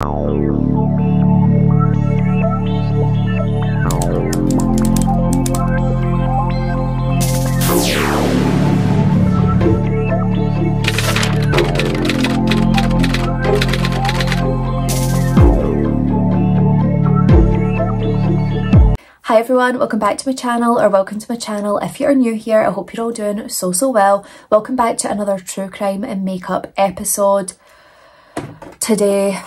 Hi everyone, welcome back to my channel, or welcome to my channel. If you're new here, I hope you're all doing so well. Welcome back to another true crime and makeup episode. Today,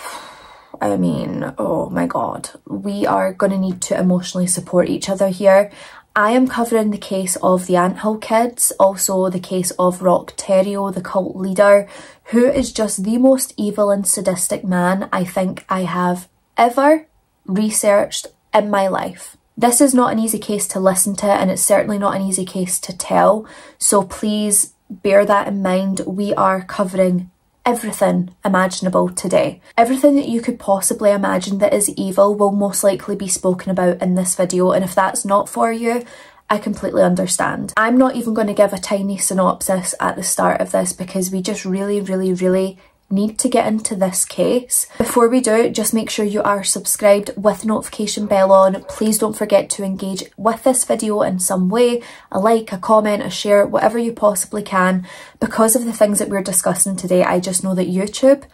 I mean, oh my god, we are going to need to emotionally support each other here. I am covering the case of the Anthill kids, also the case of Rock Terrio, the cult leader, who is just the most evil and sadistic man I think I have ever researched in my life. This is not an easy case to listen to, and it's certainly not an easy case to tell, so please bear that in mind. We are covering everything imaginable today. Everything that you could possibly imagine that is evil will most likely be spoken about in this video, and if that's not for you, I completely understand. I'm not even going to give a tiny synopsis at the start of this because we just really need to get into this case. Before we do, just make sure you are subscribed with the notification bell on. Please don't forget to engage with this video in some way, a like, a comment, a share, whatever you possibly can. Because of the things that we're discussing today, I just know that YouTube,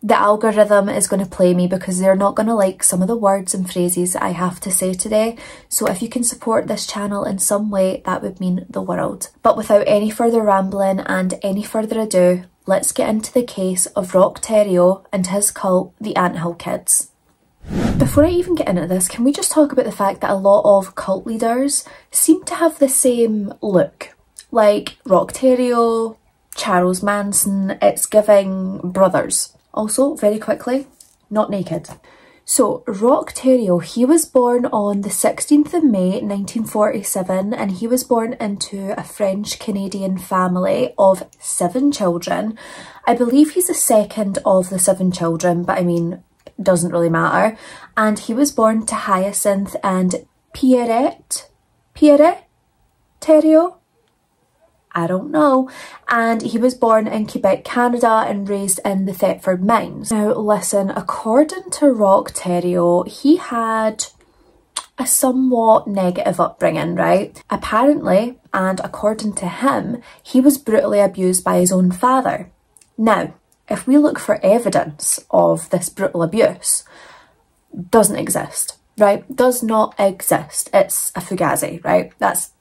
the algorithm is going to play me because they're not going to like some of the words and phrases I have to say today. So if you can support this channel in some way, that would mean the world. But without any further rambling and any further ado, let's get into the case of Rock Terrio and his cult, the Anthill kids. Before I even get into this, can we just talk about the fact that a lot of cult leaders seem to have the same look? Like Rock Terrio, Charles Manson, it's giving brothers. Also, very quickly, not naked. So, Rock Terrio, he was born on the 16th of May 1947, and he was born into a French-Canadian family of 7 children. I believe he's the second of the 7 children, but I mean, doesn't really matter. And he was born to Hyacinth and Pierrette Terrio? I don't know. And he was born in Quebec, Canada, and raised in the Thetford mines. Now listen, according to Rock Terrio, he had a somewhat negative upbringing, right? Apparently, and according to him, he was brutally abused by his own father. Now, if we look for evidence of this brutal abuse, doesn't exist, right? Does not exist. It's a fugazi, right? That's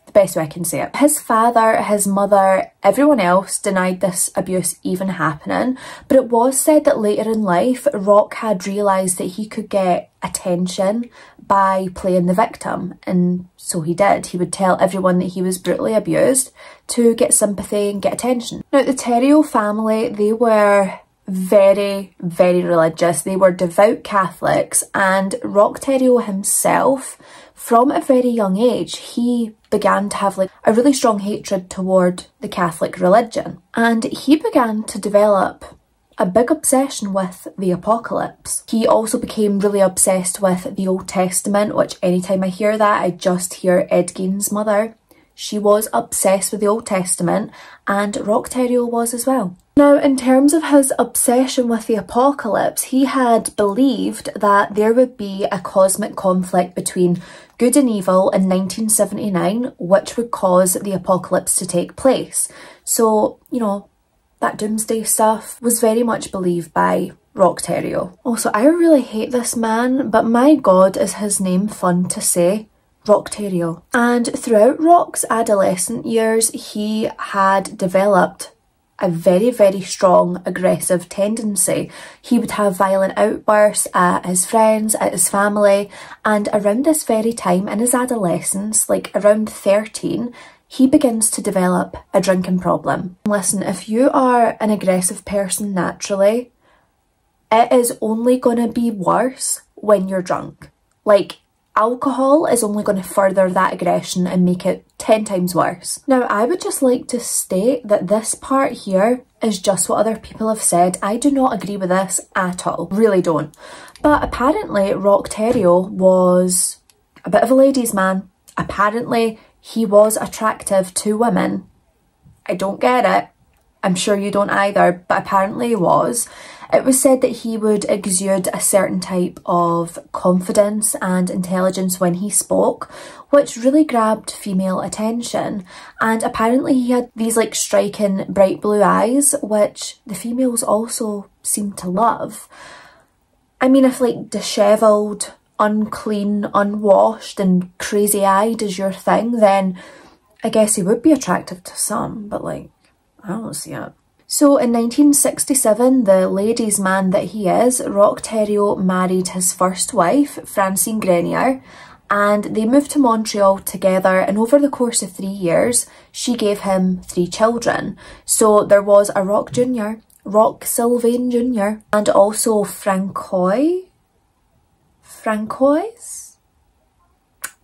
the best way I can say it. His father, his mother, everyone else denied this abuse even happening, but it was said that later in life, Rock had realised that he could get attention by playing the victim, and so he did. He would tell everyone that he was brutally abused to get sympathy and get attention. Now, the Terrio family, they were very religious. They were devout Catholics, and Rock Terrio himself, from a very young age, he began to have like a really strong hatred toward the Catholic religion, and he began to develop a big obsession with the apocalypse. He also became really obsessed with the Old Testament, which anytime I hear that, I just hear Ed Gein's mother. She was obsessed with the Old Testament, and Rock Terrio was as well. Now, in terms of his obsession with the apocalypse, he had believed that there would be a cosmic conflict between good and evil in 1979, which would cause the apocalypse to take place. So, you know, that doomsday stuff was very much believed by Rock Terrio. Also, I really hate this man, but my god, is his name fun to say. Rock Terrio. And throughout Rock's adolescent years, he had developed a very strong aggressive tendency. He would have violent outbursts at his friends, at his family, and around this very time in his adolescence, like around 13, he begins to develop a drinking problem. Listen, if you are an aggressive person naturally, it is only going to be worse when you're drunk. Like, alcohol is only going to further that aggression and make it 10 times worse. Now, I would just like to state that this part here is just what other people have said. I do not agree with this at all. Really don't. But apparently, Rock Terrio was a bit of a ladies' man. Apparently, he was attractive to women. I don't get it. I'm sure you don't either, but apparently he was. It was said that he would exude a certain type of confidence and intelligence when he spoke, which really grabbed female attention. And apparently he had these like striking bright blue eyes, which the females also seemed to love. I mean, if like dishevelled, unclean, unwashed and crazy-eyed is your thing, then I guess he would be attractive to some, but like, I don't see it. So in 1967, the ladies' man that he is, Roch Thériault married his first wife, Francine Grenier, and they moved to Montreal together, and over the course of 3 years, she gave him 3 children. So there was a Roch Jr., Roch Sylvain Jr., and also Francois?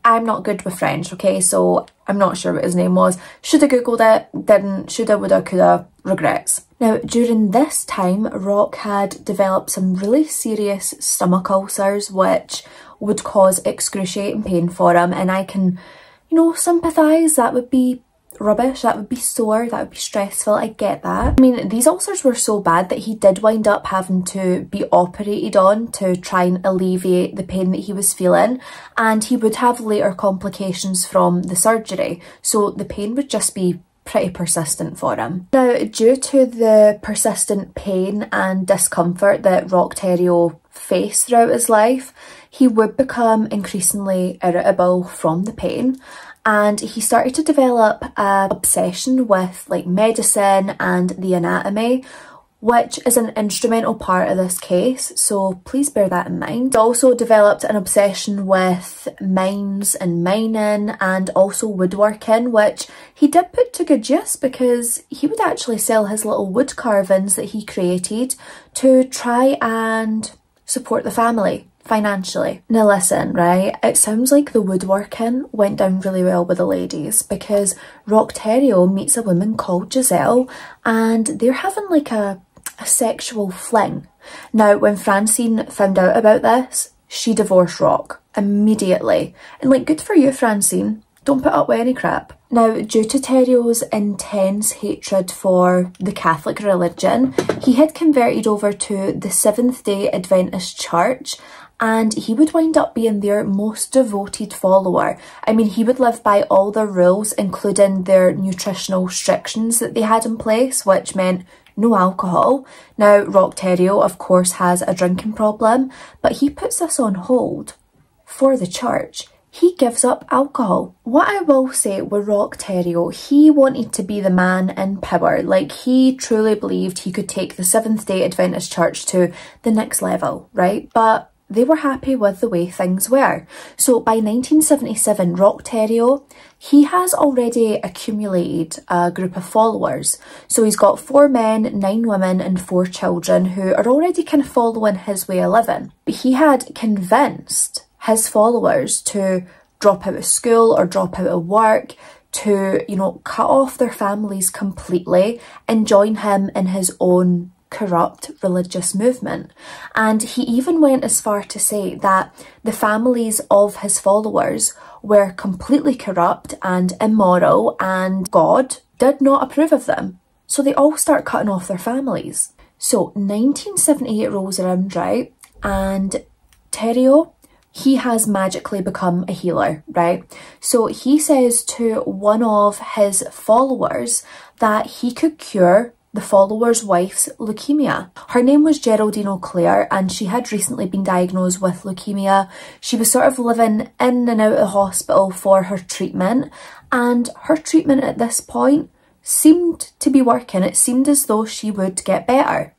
I'm not good with French, okay, so I'm not sure what his name was. Shoulda googled it, didn't, shoulda, woulda, coulda, regrets. Now, during this time, Roch had developed some really serious stomach ulcers, which would cause excruciating pain for him, and I can, you know, sympathise. That would be rubbish, that would be sore, that would be stressful, I get that. I mean, these ulcers were so bad that he did wind up having to be operated on to try and alleviate the pain that he was feeling, and he would have later complications from the surgery, so the pain would just be pretty persistent for him. Now, due to the persistent pain and discomfort that Roch Thériault faced throughout his life, he would become increasingly irritable from the pain, and he started to develop an obsession with like medicine and the anatomy, which is an instrumental part of this case, so please bear that in mind. He also developed an obsession with mines and mining and also woodworking, which he did put to good use because he would actually sell his little wood carvings that he created to try and support the family financially. Now listen, right, it sounds like the woodworking went down really well with the ladies because Roch Thériault meets a woman called Giselle and they're having like a sexual fling. Now, when Francine found out about this, she divorced Roch immediately. And like, good for you, Francine. Don't put up with any crap. Now, due to Thériault's intense hatred for the Catholic religion, he had converted over to the Seventh-day Adventist Church, and he would wind up being their most devoted follower. I mean, he would live by all their rules, including their nutritional restrictions that they had in place, which meant no alcohol. Now, Roch Thériault, of course, has a drinking problem, but he puts this on hold for the church. He gives up alcohol. What I will say with Roch Thériault, he wanted to be the man in power. Like, he truly believed he could take the Seventh-day Adventist Church to the next level, right? But they were happy with the way things were. So by 1977, Roch Thériault, he has already accumulated a group of followers. So he's got 4 men, 9 women and 4 children who are already kind of following his way of living. He had convinced his followers to drop out of school or drop out of work, to, you know, cut off their families completely and join him in his own corrupt religious movement. And he even went as far to say that the families of his followers were completely corrupt and immoral and God did not approve of them. So they all start cutting off their families. So 1978 rolls around, right? And Thériault, he has magically become a healer, right? So he says to one of his followers that he could cure the follower's wife's leukemia. Her name was Geraldine Auclair and she had recently been diagnosed with leukemia. She was sort of living in and out of the hospital for her treatment, and her treatment at this point seemed to be working. It seemed as though she would get better.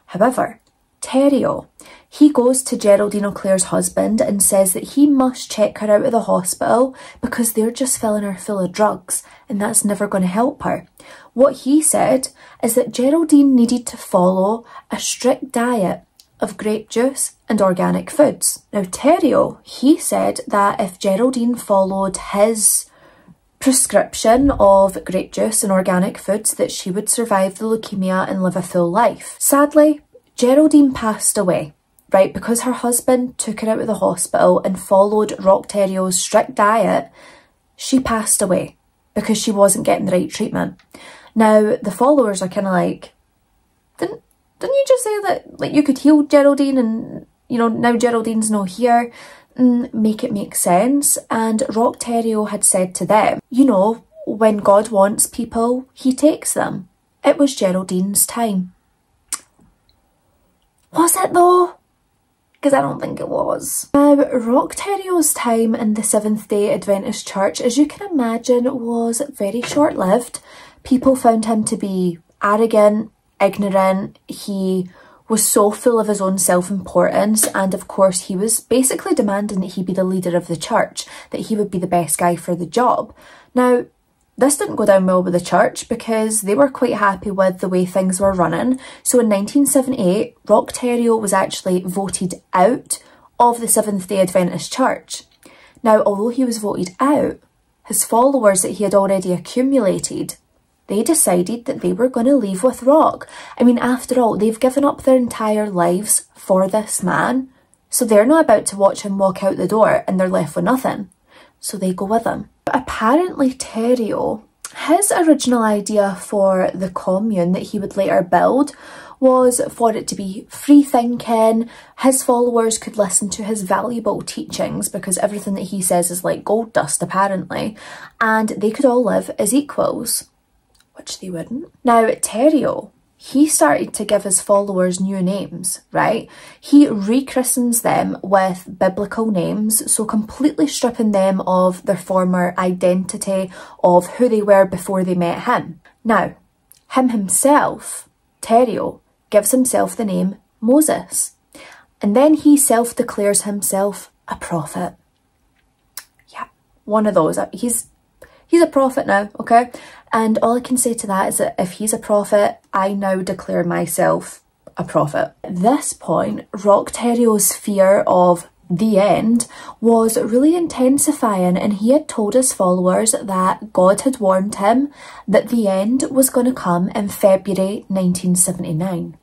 However, Thériault, he goes to Geraldine Auclair's husband and says that he must check her out of the hospital because they're just filling her full of drugs and that's never going to help her. What he said is that Geraldine needed to follow a strict diet of grape juice and organic foods. Now Thériault, he said that if Geraldine followed his prescription of grape juice and organic foods, that she would survive the leukemia and live a full life. Sadly, Geraldine passed away, right, because her husband took her out of the hospital and followed Roch Thériault's strict diet. She passed away because she wasn't getting the right treatment. Now, the followers are kind of like, didn't you just say that like you could heal Geraldine and, you know, now Geraldine's not here? Make it make sense. And Rock Terrio had said to them, you know, when God wants people, he takes them. It was Geraldine's time. Was it though? Because I don't think it was. Now, Rock Terrio's time in the Seventh-day Adventist Church, as you can imagine, was very short-lived. People found him to be arrogant, ignorant. He was so full of his own self-importance, and of course he was basically demanding that he be the leader of the church, that he would be the best guy for the job. Now, this didn't go down well with the church because they were quite happy with the way things were running. So in 1978, Rock Terrio was actually voted out of the Seventh-day Adventist Church. Now, although he was voted out, his followers that he had already accumulated, they decided that they were going to leave with Rock. I mean, after all, they've given up their entire lives for this man, so they're not about to watch him walk out the door and they're left with nothing. So they go with him. But apparently Terrio, his original idea for the commune that he would later build was for it to be free thinking. His followers could listen to his valuable teachings because everything that he says is like gold dust apparently, and they could all live as equals, which they wouldn't. Now Terrio, he started to give his followers new names, right? He rechristens them with biblical names, so completely stripping them of their former identity of who they were before they met him. Now, him himself, Terrio, gives himself the name Moses, and then he self-declares himself a prophet. Yeah, one of those. He's a prophet now, okay? And all I can say to that is that if he's a prophet, I now declare myself a prophet. At this point, Rock Terrio's fear of the end was really intensifying, and he had told his followers that God had warned him that the end was going to come in February 1979.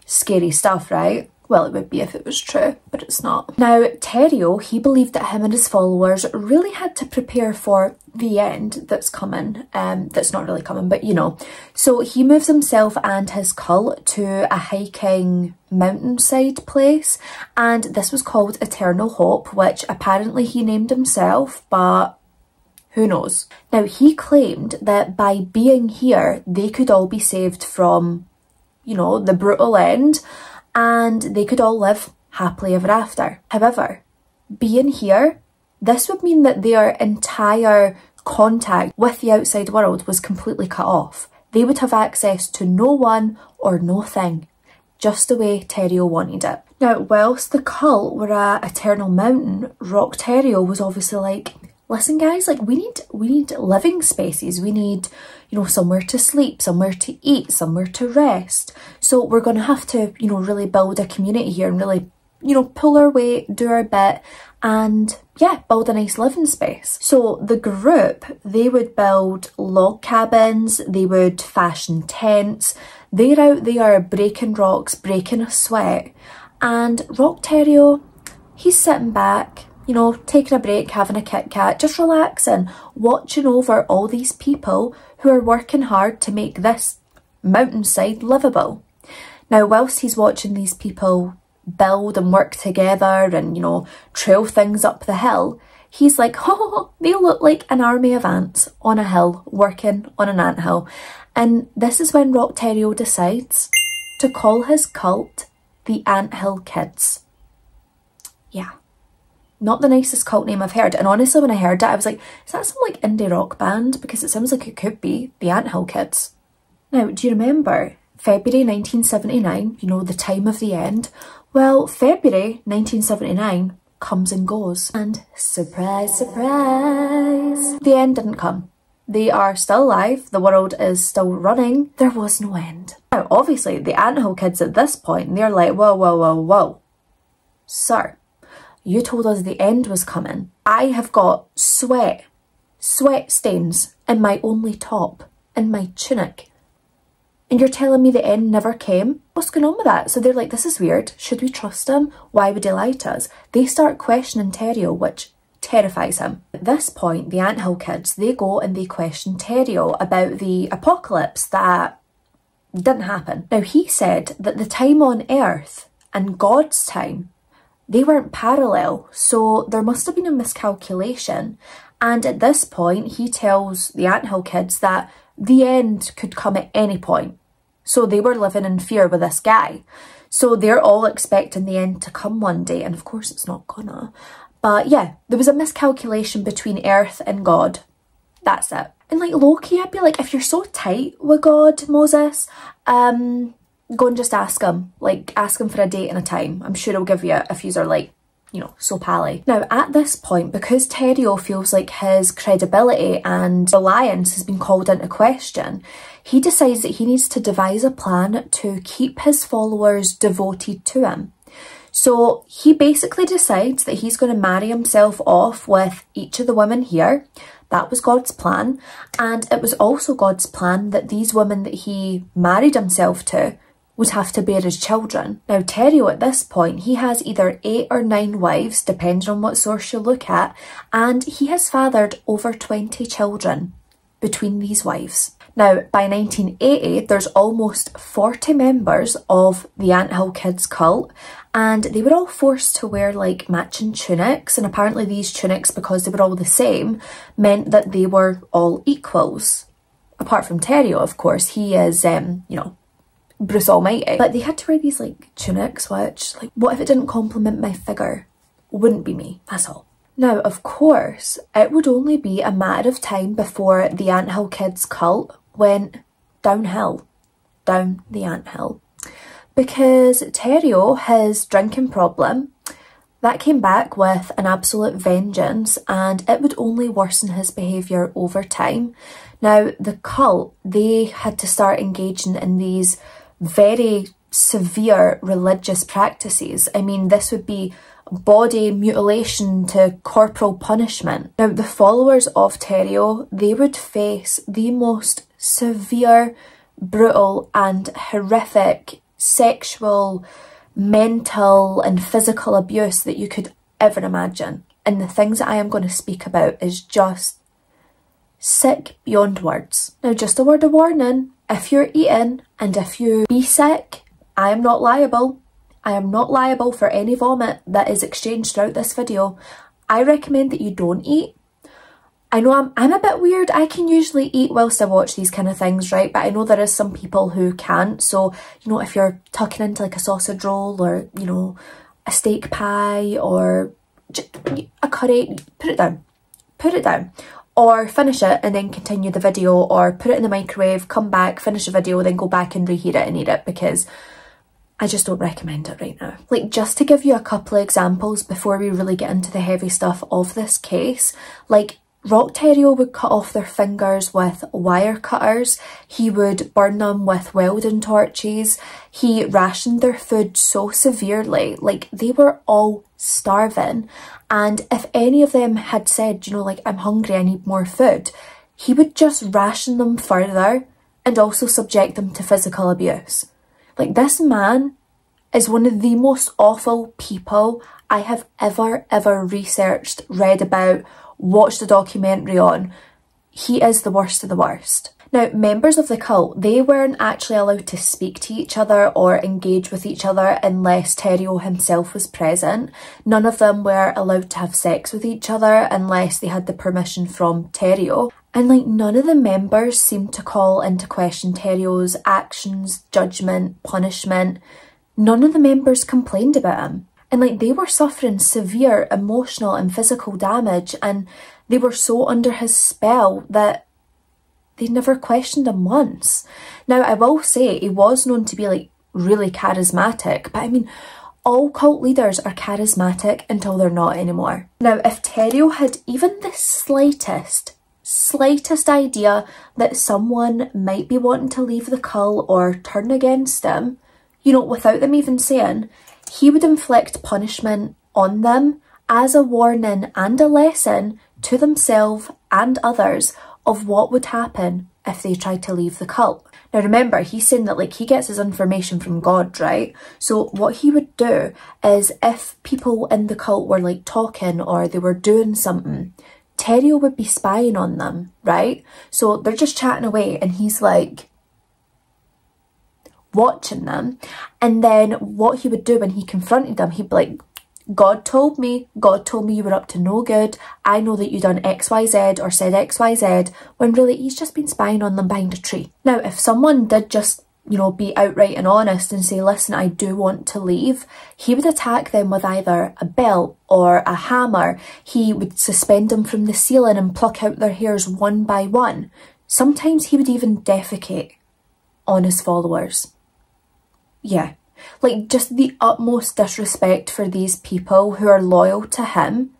Scary stuff, right? Well, it would be if it was true, but it's not. Now, Terrio, he believed that him and his followers really had to prepare for the end that's coming. That's not really coming, but you know. So he moves himself and his cult to a hiking mountainside place, and this was called Eternal Hope, which apparently he named himself, but who knows. Now, he claimed that by being here, they could all be saved from, you know, the brutal end, and they could all live happily ever after. However, being here, this would mean that their entire contact with the outside world was completely cut off. They would have access to no one or no thing, just the way Terrio wanted it. Now, whilst the cult were at Eternal Mountain, Rock Terrio was obviously like, listen guys, like we need living spaces. We need, you know, somewhere to sleep, somewhere to eat, somewhere to rest. So we're going to have to, you know, really build a community here and really, you know, pull our weight, do our bit, and yeah, build a nice living space. So the group, they would build log cabins, they would fashion tents. They're out there breaking rocks, breaking a sweat. And Rock Terrio, he's sitting back, you know, taking a break, having a Kit Kat, just relaxing, watching over all these people who are working hard to make this mountainside livable. Now, whilst he's watching these people build and work together and, you know, trail things up the hill, he's like, oh, they look like an army of ants on a hill, working on an anthill. And this is when Rock Terrio decides to call his cult the Anthill Kids. Yeah. Not the nicest cult name I've heard, and honestly when I heard that I was like, is that some like indie rock band? Because it sounds like it could be the Anthill Kids. Now, do you remember February 1979, you know, the time of the end? Well, February 1979 comes and goes, and surprise, surprise, the end didn't come. They are still alive, the world is still running, there was no end. Now, obviously, the Anthill Kids at this point, they're like, whoa, whoa, whoa, whoa. Sir, you told us the end was coming. I have got sweat stains in my only top, in my tunic. And you're telling me the end never came? What's going on with that? So they're like, this is weird. Should we trust him? Why would he lie to us? They start questioning Terrio, which terrifies him. At this point, the Anthill Kids, they go and they question Terrio about the apocalypse that Didn't happen. Now, he said that the time on Earth and God's time, they weren't parallel, so there must have been a miscalculation. And at this point, he tells the Anthill kids that the end could come at any point. So they were living in fear with this guy. So they're all expecting the end to come one day, and of course it's not gonna. But yeah, there was a miscalculation between Earth and God. That's it. And like low-key, I'd be like, if you're so tight with God, Moses, go and just ask him. Like, ask him for a date and a time. I'm sure he'll give you if yous are like, you know, so pally. Now, at this point, because Terrio feels like his credibility and reliance has been called into question, he decides that he needs to devise a plan to keep his followers devoted to him. So he basically decides that he's going to marry himself off with each of the women here. That was God's plan. And it was also God's plan that these women that he married himself to would have to bear his children. Now, Terrio at this point, he has either 8 or 9 wives, depending on what source you look at, and he has fathered over 20 children between these wives. Now, by 1980, there's almost 40 members of the Anthill Kids cult, and they were all forced to wear like matching tunics, and apparently these tunics, because they were all the same, meant that they were all equals. Apart from Terrio, of course, he is, you know, Bruce Almighty. But they had to wear these like tunics, which, like, what if it didn't compliment my figure? Wouldn't be me, that's all. Now, of course, it would only be a matter of time before the Anthill Kids cult went downhill, down the anthill. Because Terrio, his drinking problem, that came back with an absolute vengeance, and it would only worsen his behaviour over time. Now, the cult, they had to start engaging in these very severe religious practices. I mean, this would be body mutilation to corporal punishment. Now, the followers of Terrio, they would face the most severe, brutal and horrific sexual, mental and physical abuse that you could ever imagine. And the things that I am going to speak about is just sick beyond words. Now, just a word of warning, if you're eating and if you be sick, I am not liable. I am not liable for any vomit that is exchanged throughout this video. I recommend that you don't eat. I know I'm a bit weird. I can usually eat whilst I watch these kind of things, right? But I know there is some people who can't. So, you know, if you're tucking into like a sausage roll or, you know, a steak pie or just a curry, put it down. Put it down. Or finish it and then continue the video, or put it in the microwave, come back, finish the video, then go back and reheat it and eat it, because I just don't recommend it right now. Like, just to give you a couple of examples before we really get into the heavy stuff of this case, like, Rock Terrio would cut off their fingers with wire cutters, he would burn them with welding torches, he rationed their food so severely, like they were all starving, and if any of them had said, you know, like, I'm hungry, I need more food, he would just ration them further and also subject them to physical abuse. Like, this man is one of the most awful people I have ever researched, read about, watched a documentary on. He is the worst of the worst. Now, members of the cult, they weren't actually allowed to speak to each other or engage with each other unless Terrio himself was present. None of them were allowed to have sex with each other unless they had the permission from Terrio. And like, none of the members seemed to call into question Terrio's actions, judgment, punishment. None of the members complained about him. And like, they were suffering severe emotional and physical damage, and they were so under his spell that they never questioned him once. Now, I will say he was known to be like really charismatic, but I mean, all cult leaders are charismatic until they're not anymore. Now, if Terrio had even the slightest idea that someone might be wanting to leave the cult or turn against him, you know, without them even saying, he would inflict punishment on them as a warning and a lesson to themselves and others of what would happen if they tried to leave the cult. Now remember, he's saying that like he gets his information from God, right? So what he would do is, if people in the cult were like talking or they were doing something, Terrio would be spying on them, right? So they're just chatting away and he's like, watching them. And then what he would do when he confronted them, he'd be like, God told me you were up to no good. I know that you done XYZ or said XYZ, when really he's just been spying on them behind a tree. Now, if someone did just, you know, be outright and honest and say, listen, I do want to leave, he would attack them with either a belt or a hammer. He would suspend them from the ceiling and pluck out their hairs one by one. Sometimes he would even defecate on his followers. Yeah. Like, just the utmost disrespect for these people who are loyal to him,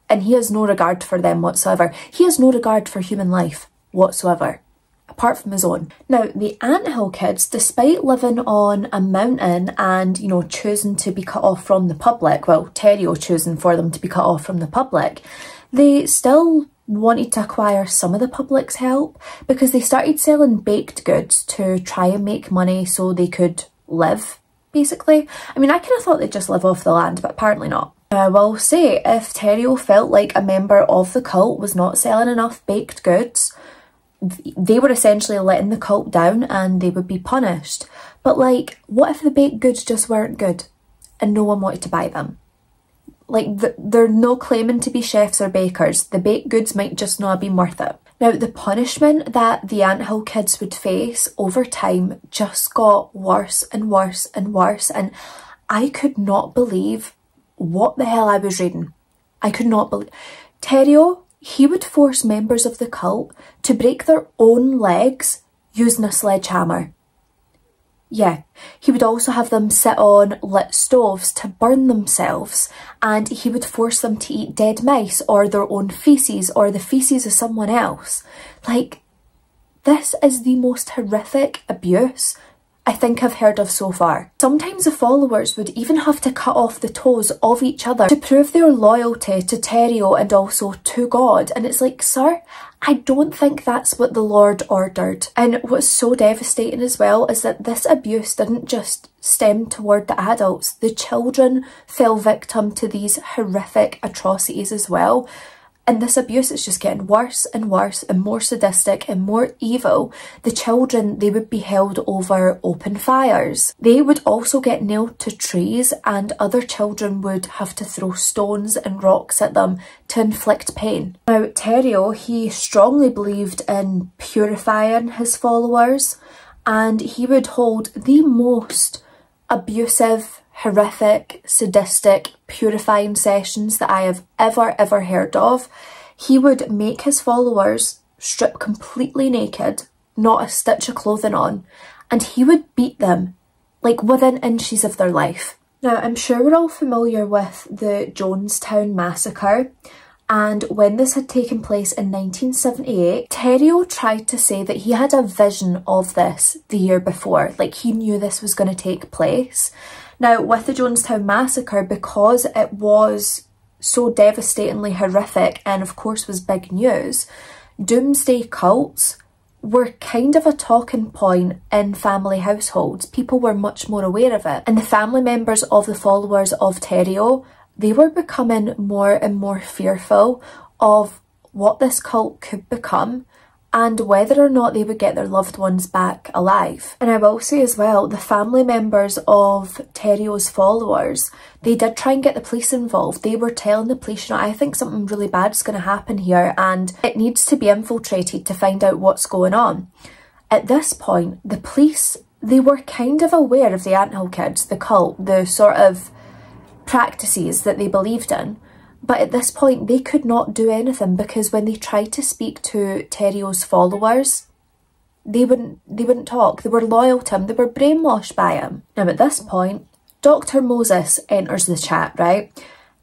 and he has no regard for them whatsoever. He has no regard for human life whatsoever, apart from his own. Now, the Anthill kids, despite living on a mountain and, you know, choosing to be cut off from the public, well, Theriot choosing for them to be cut off from the public, they still wanted to acquire some of the public's help, because they started selling baked goods to try and make money so they could live, basically. I mean, I kind of thought they'd just live off the land, but apparently not. I will say, if Theriot felt like a member of the cult was not selling enough baked goods, they were essentially letting the cult down and they would be punished. But like, what if the baked goods just weren't good and no one wanted to buy them? Like, they're no claiming to be chefs or bakers. The baked goods might just not have been worth it. Now, the punishment that the Anthill kids would face over time just got worse and worse and worse, and I could not believe what the hell I was reading. I could not believe. Theriot, he would force members of the cult to break their own legs using a sledgehammer. Yeah, he would also have them sit on lit stoves to burn themselves, and he would force them to eat dead mice or their own faeces or the faeces of someone else. Like, this is the most horrific abuse I think I've heard of so far. Sometimes the followers would even have to cut off the toes of each other to prove their loyalty to Theriot and also to God. And it's like, sir, I don't think that's what the Lord ordered. And what's so devastating as well is that this abuse didn't just stem toward the adults. The children fell victim to these horrific atrocities as well. And this abuse is just getting worse and worse and more sadistic and more evil. The children, they would be held over open fires. They would also get nailed to trees, and other children would have to throw stones and rocks at them to inflict pain. Now, Theriot, he strongly believed in purifying his followers, and he would hold the most abusive, horrific, sadistic, purifying sessions that I have ever heard of. He would make his followers strip completely naked, not a stitch of clothing on, and he would beat them like within inches of their life. Now, I'm sure we're all familiar with the Jonestown Massacre, and when this had taken place in 1978, Theriot tried to say that he had a vision of this the year before, like he knew this was going to take place. Now, with the Jonestown Massacre, because it was so devastatingly horrific and of course was big news, doomsday cults were kind of a talking point in family households. People were much more aware of it. And the family members of the followers of Theriot, they were becoming more and more fearful of what this cult could become and whether or not they would get their loved ones back alive. And I will say as well, the family members of Theriot's followers, they did try and get the police involved. They were telling the police, you know, I think something really bad is going to happen here and it needs to be infiltrated to find out what's going on. At this point, the police, they were kind of aware of the Anthill kids, the cult, the sort of practices that they believed in. But at this point, they could not do anything because when they tried to speak to Theriot's followers, they wouldn't talk. They were loyal to him. They were brainwashed by him. Now, at this point, Dr. Moses enters the chat, right?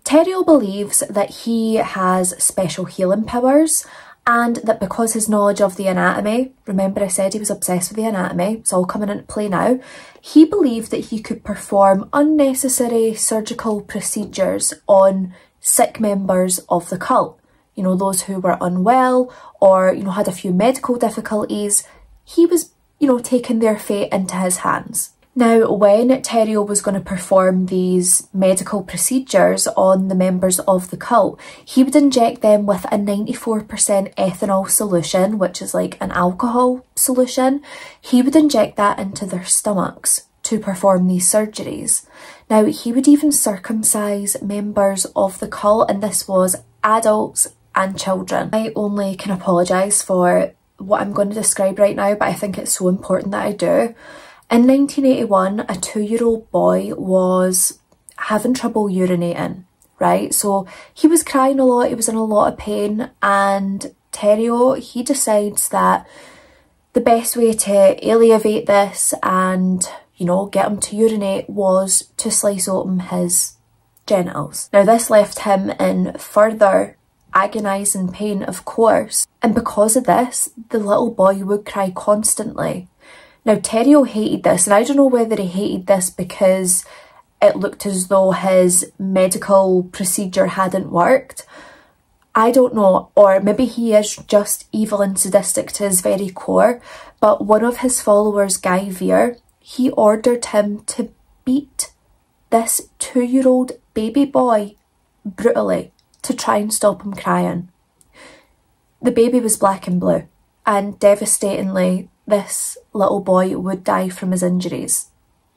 Theriot believes that he has special healing powers and that because his knowledge of the anatomy, remember I said he was obsessed with the anatomy, it's all coming into play now, he believed that he could perform unnecessary surgical procedures on sick members of the cult, you know, those who were unwell or, you know, had a few medical difficulties. He was, you know, taking their fate into his hands. Now, when Theriault was going to perform these medical procedures on the members of the cult, he would inject them with a 94% ethanol solution, which is like an alcohol solution. He would inject that into their stomachs to perform these surgeries. Now, he would even circumcise members of the cult, and this was adults and children. I only can apologise for what I'm going to describe right now, but I think it's so important that I do. In 1981, a 2-year-old boy was having trouble urinating, right? So he was crying a lot, he was in a lot of pain, and Theriault, he decides that the best way to alleviate this and, you know, get him to urinate was to slice open his genitals. Now, this left him in further agonising pain, of course, and because of this, the little boy would cry constantly. Now, Theriault hated this, and I don't know whether he hated this because it looked as though his medical procedure hadn't worked. I don't know, or maybe he is just evil and sadistic to his very core, but one of his followers, Guy Vere, he ordered him to beat this 2-year-old baby boy brutally to try and stop him crying. The baby was black and blue, and devastatingly, this little boy would die from his injuries.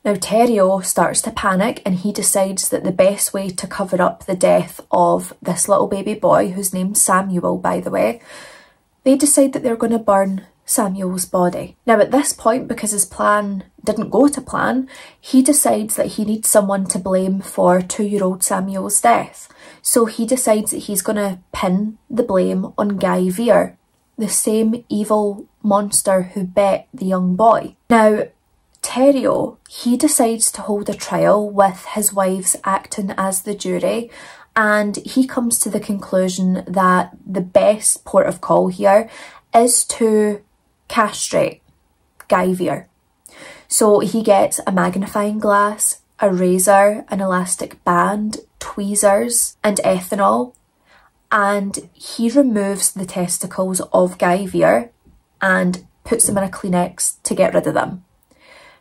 Now, Theriault starts to panic, and he decides that the best way to cover up the death of this little baby boy, whose name's Samuel, by the way, they decide that they're going to burn Samuel's body. Now, at this point, because his plan didn't go to plan, he decides that he needs someone to blame for 2-year-old Samuel's death. So he decides that he's going to pin the blame on Guy Vere, the same evil monster who bet the young boy. Now, Theriault, he decides to hold a trial with his wives acting as the jury, and he comes to the conclusion that the best port of call here is to castrate Guy Vere. So he gets a magnifying glass, a razor, an elastic band, tweezers and ethanol, and he removes the testicles of Guy Vere and puts them in a Kleenex to get rid of them.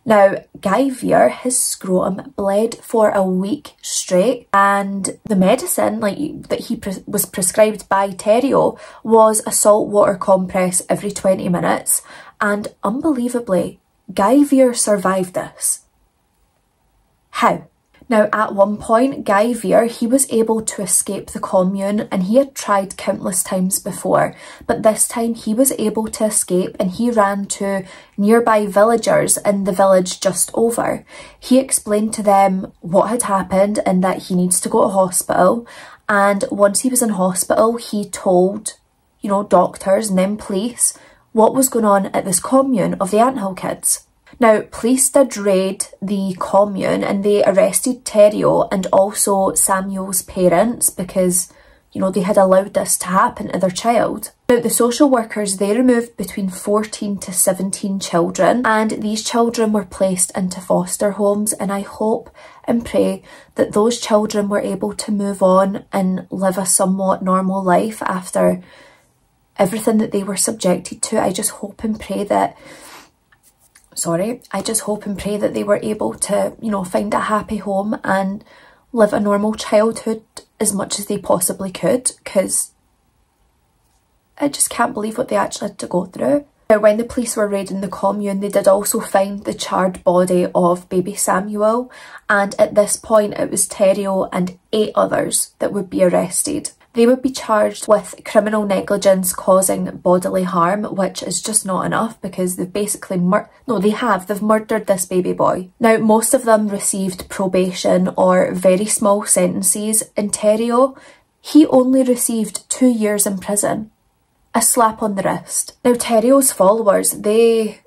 Now, Guy Vere, his scrotum bled for a week straight, and the medicine that he was prescribed by Theriault was a salt water compress every 20 minutes, and unbelievably, Guy Vere survived this. How? Now, at one point, Guy Vere, he was able to escape the commune, and he had tried countless times before, but this time he was able to escape, and he ran to nearby villagers in the village just over. He explained to them what had happened and that he needs to go to hospital, and once he was in hospital, he told, you know, doctors and then police what was going on at this commune of the Anthill kids. Now, police did raid the commune and they arrested Theriault and also Samuel's parents because, you know, they had allowed this to happen to their child. Now, the social workers, they removed between 14 to 17 children, and these children were placed into foster homes, and I hope and pray that those children were able to move on and live a somewhat normal life after everything that they were subjected to. I just hope and pray that they were able to, you know, find a happy home and live a normal childhood as much as they possibly could, because I just can't believe what they actually had to go through. Now, when the police were raiding the commune, they did also find the charred body of baby Samuel, and at this point it was Theriault and 8 others that would be arrested. They would be charged with criminal negligence causing bodily harm, which is just not enough because they've basically they've murdered this baby boy. Now, most of them received probation or very small sentences, and Theriault, he only received 2 years in prison. A slap on the wrist. Now, Theriault's followers, they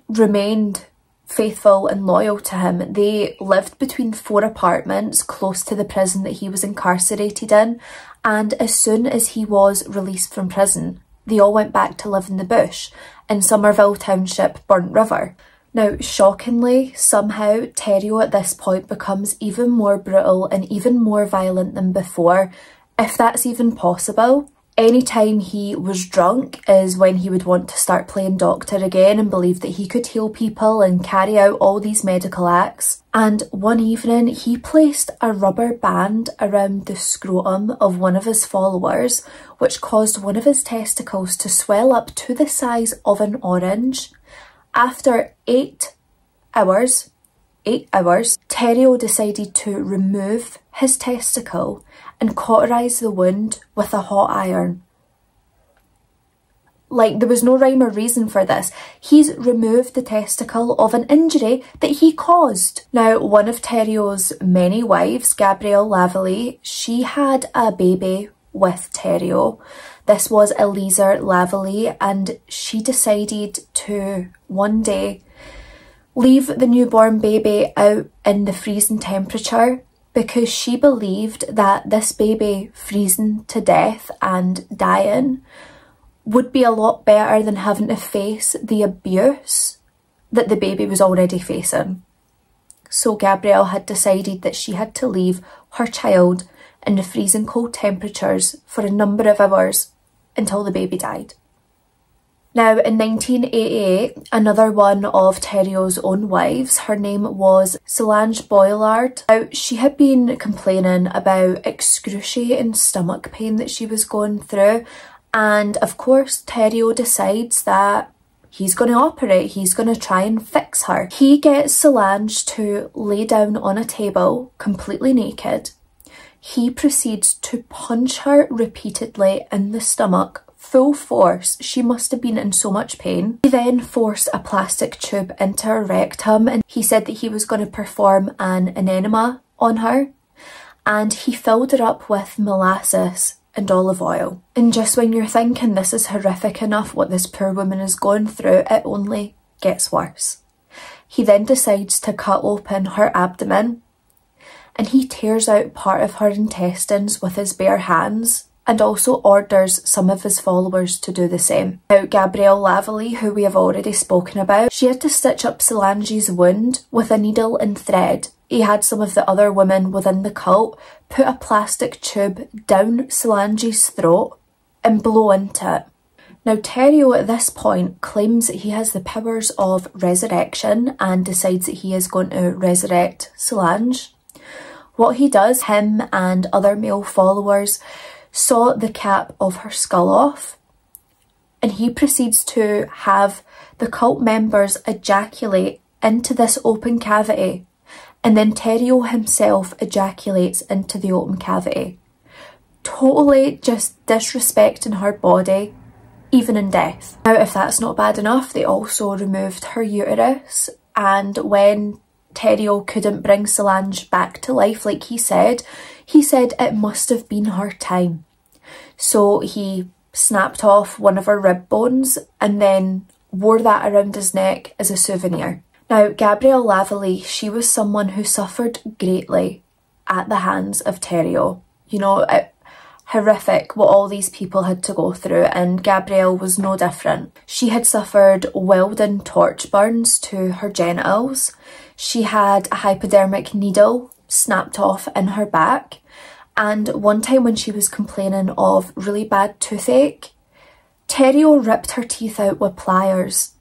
remained faithful and loyal to him. They lived between 4 apartments close to the prison that he was incarcerated in, and as soon as he was released from prison, they all went back to live in the bush in Somerville Township, Burnt River. Now, shockingly, somehow Theriault at this point becomes even more brutal and even more violent than before, if that's even possible. Anytime he was drunk is when he would want to start playing doctor again and believe that he could heal people and carry out all these medical acts. And one evening he placed a rubber band around the scrotum of one of his followers, which caused one of his testicles to swell up to the size of an orange. After 8 hours, Theriault decided to remove his testicle and cauterise the wound with a hot iron. Like, there was no rhyme or reason for this. He's removed the testicle of an injury that he caused. Now, one of Theriault's many wives, Gabrielle Lavallee, she had a baby with Theriault. This was Eliezer Lavallee, and she decided to one day leave the newborn baby out in the freezing temperature because she believed that this baby freezing to death and dying would be a lot better than having to face the abuse that the baby was already facing. So Gabrielle had decided that she had to leave her child in the freezing cold temperatures for a number of hours until the baby died. Now, in 1988, another one of Theriault's own wives, her name was Solange Boillard. Now, she had been complaining about excruciating stomach pain that she was going through, and of course Theriault decides that he's going to operate, he's going to try and fix her. He gets Solange to lay down on a table completely naked. He proceeds to punch her repeatedly in the stomach, full force. She must have been in so much pain. He then forced a plastic tube into her rectum, and he said that he was going to perform an enema on her, and he filled her up with molasses and olive oil. And just when you're thinking this is horrific enough what this poor woman is going through, it only gets worse. He then decides to cut open her abdomen, and he tears out part of her intestines with his bare hands, and also orders some of his followers to do the same. Now, Gabrielle Lavallee, who we have already spoken about, she had to stitch up Solange's wound with a needle and thread. He had some of the other women within the cult put a plastic tube down Solange's throat and blow into it. Now, Theriault at this point claims that he has the powers of resurrection and decides that he is going to resurrect Solange. What he does, him and other male followers saw the cap of her skull off, and he proceeds to have the cult members ejaculate into this open cavity, and then Theriault himself ejaculates into the open cavity. Totally just disrespecting her body, even in death. Now, if that's not bad enough, they also removed her uterus, and when Theriault couldn't bring Solange back to life like he said it must have been her time. So he snapped off one of her rib bones and then wore that around his neck as a souvenir. Now, Gabrielle Lavallee, she was someone who suffered greatly at the hands of Theriault. You know, horrific what all these people had to go through, and Gabrielle was no different. She had suffered welding torch burns to her genitals. She had a hypodermic needle snapped off in her back, and one time when she was complaining of really bad toothache, Theriault ripped her teeth out with pliers.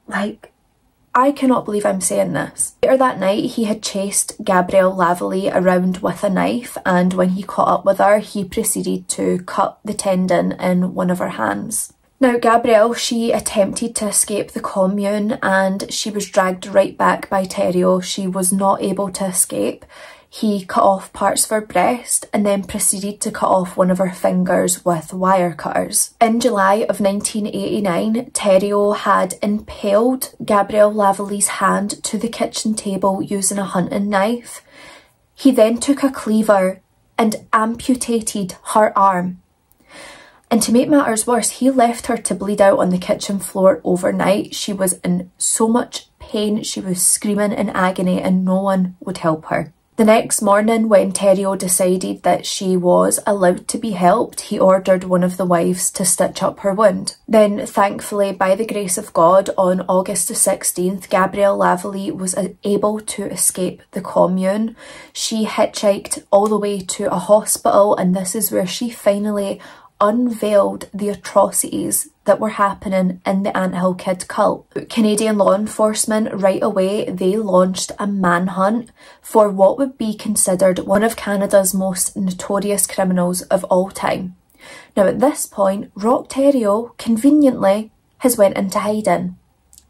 Like, I cannot believe I'm saying this. Later that night, he had chased Gabrielle Lavallee around with a knife, and when he caught up with her, he proceeded to cut the tendon in one of her hands. Now, Gabrielle, she attempted to escape the commune and she was dragged right back by Theriault. She was not able to escape. He cut off parts of her breast and then proceeded to cut off one of her fingers with wire cutters. In July of 1989, Theriault had impaled Gabrielle Lavallee's hand to the kitchen table using a hunting knife. He then took a cleaver and amputated her arm. And to make matters worse, he left her to bleed out on the kitchen floor overnight. She was in so much pain, she was screaming in agony, and no one would help her. The next morning, when Theriault decided that she was allowed to be helped, he ordered one of the wives to stitch up her wound. Then, thankfully, by the grace of God, on August the 16th, Gabrielle Lavallee was able to escape the commune. She hitchhiked all the way to a hospital, and this is where she finally unveiled the atrocities that were happening in the Anthill Kid cult. Canadian law enforcement right away, they launched a manhunt for what would be considered one of Canada's most notorious criminals of all time. Now at this point, Rock Theriault conveniently has went into hiding,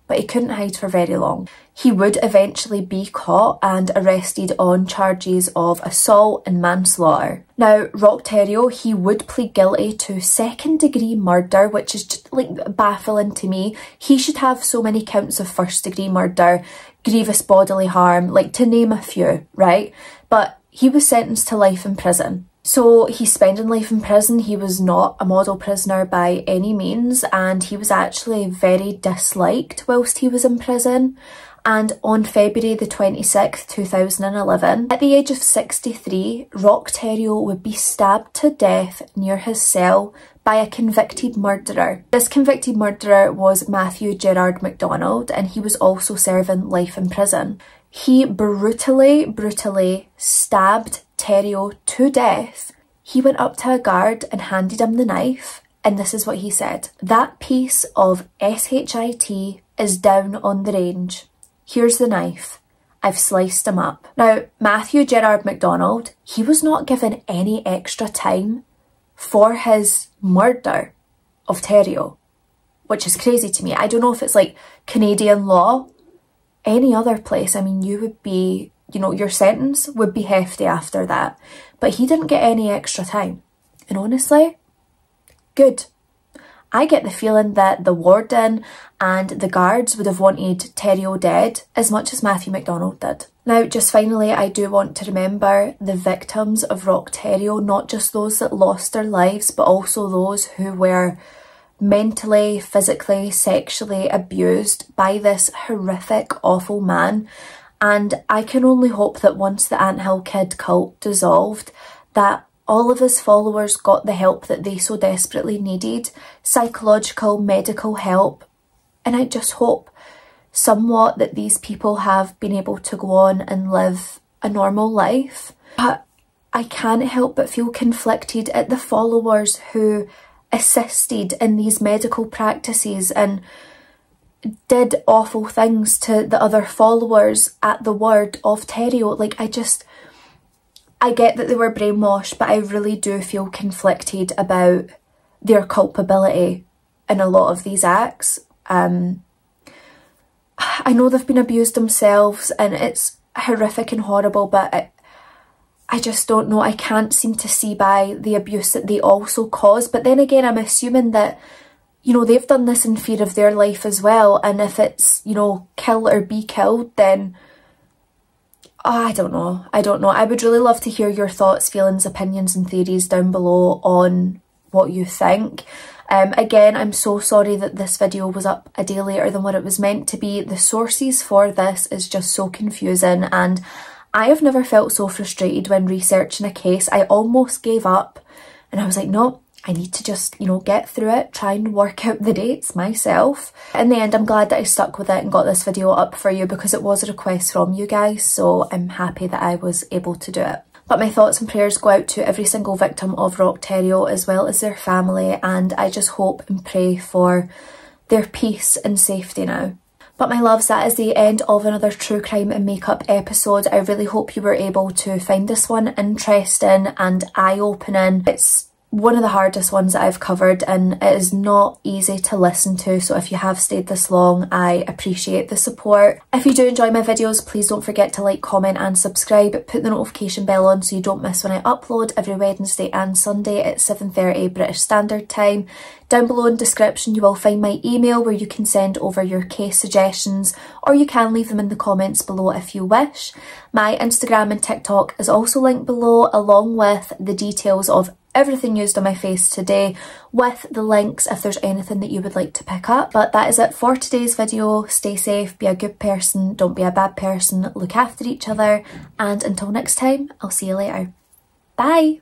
but he couldn't hide for very long. He would eventually be caught and arrested on charges of assault and manslaughter. Now, Rock Theriault, he would plead guilty to second-degree murder, which is just like baffling to me. He should have so many counts of first-degree murder, grievous bodily harm, like to name a few, right? But he was sentenced to life in prison. So he's spending life in prison. He was not a model prisoner by any means, and he was actually very disliked whilst he was in prison. And on February the 26th, 2011, at the age of 63, Rock Theriault would be stabbed to death near his cell by a convicted murderer. This convicted murderer was Matthew Gerard MacDonald, and he was also serving life in prison. He brutally stabbed Theriault to death. He went up to a guard and handed him the knife, and this is what he said: "That piece of SHIT is down on the range. Here's the knife. I've sliced him up." Now, Matthew Gerard MacDonald, he was not given any extra time for his murder of Theriault, which is crazy to me. I don't know if it's like Canadian law. Any other place, I mean, you would be, you know, your sentence would be hefty after that. But he didn't get any extra time. And honestly, good. I get the feeling that the warden and the guards would have wanted Theriault dead as much as Matthew MacDonald did. Now, just finally, I do want to remember the victims of Rock Theriault, not just those that lost their lives, but also those who were mentally, physically, sexually abused by this horrific, awful man. And I can only hope that once the Anthill Kid cult dissolved, that all of his followers got the help that they so desperately needed, psychological, medical help. And I just hope somewhat that these people have been able to go on and live a normal life. But I can't help but feel conflicted at the followers who assisted in these medical practices and did awful things to the other followers at the word of Theriault. Like, I get that they were brainwashed, but I really do feel conflicted about their culpability in a lot of these acts. I know they've been abused themselves and it's horrific and horrible, but I just don't know. I can't seem to see by the abuse that they also cause. But then again, I'm assuming that, you know, they've done this in fear of their life as well. And if it's, you know, kill or be killed, then I don't know. I don't know. I would really love to hear your thoughts, feelings, opinions and theories down below on what you think. Again, I'm so sorry that this video was up a day later than what it was meant to be. The sources for this is just so confusing, and I have never felt so frustrated when researching a case. I almost gave up and I was like, no, I need to just, you know, get through it, try and work out the dates myself. In the end, I'm glad that I stuck with it and got this video up for you because it was a request from you guys, so I'm happy that I was able to do it. But my thoughts and prayers go out to every single victim of Rock Theriault as well as their family, and I just hope and pray for their peace and safety now. But my loves, that is the end of another true crime and makeup episode. I really hope you were able to find this one interesting and eye-opening. It's one of the hardest ones that I've covered and it is not easy to listen to, so if you have stayed this long, I appreciate the support. If you do enjoy my videos, please don't forget to like, comment and subscribe. Put the notification bell on so you don't miss when I upload every Wednesday and Sunday at 7:30 British Standard Time. Down below in the description you will find my email where you can send over your case suggestions, or you can leave them in the comments below if you wish. My Instagram and TikTok is also linked below, along with the details of everything used on my face today, with the links if there's anything that you would like to pick up. But that is it for today's video. Stay safe, be a good person, don't be a bad person, look after each other, and until next time, I'll see you later. Bye!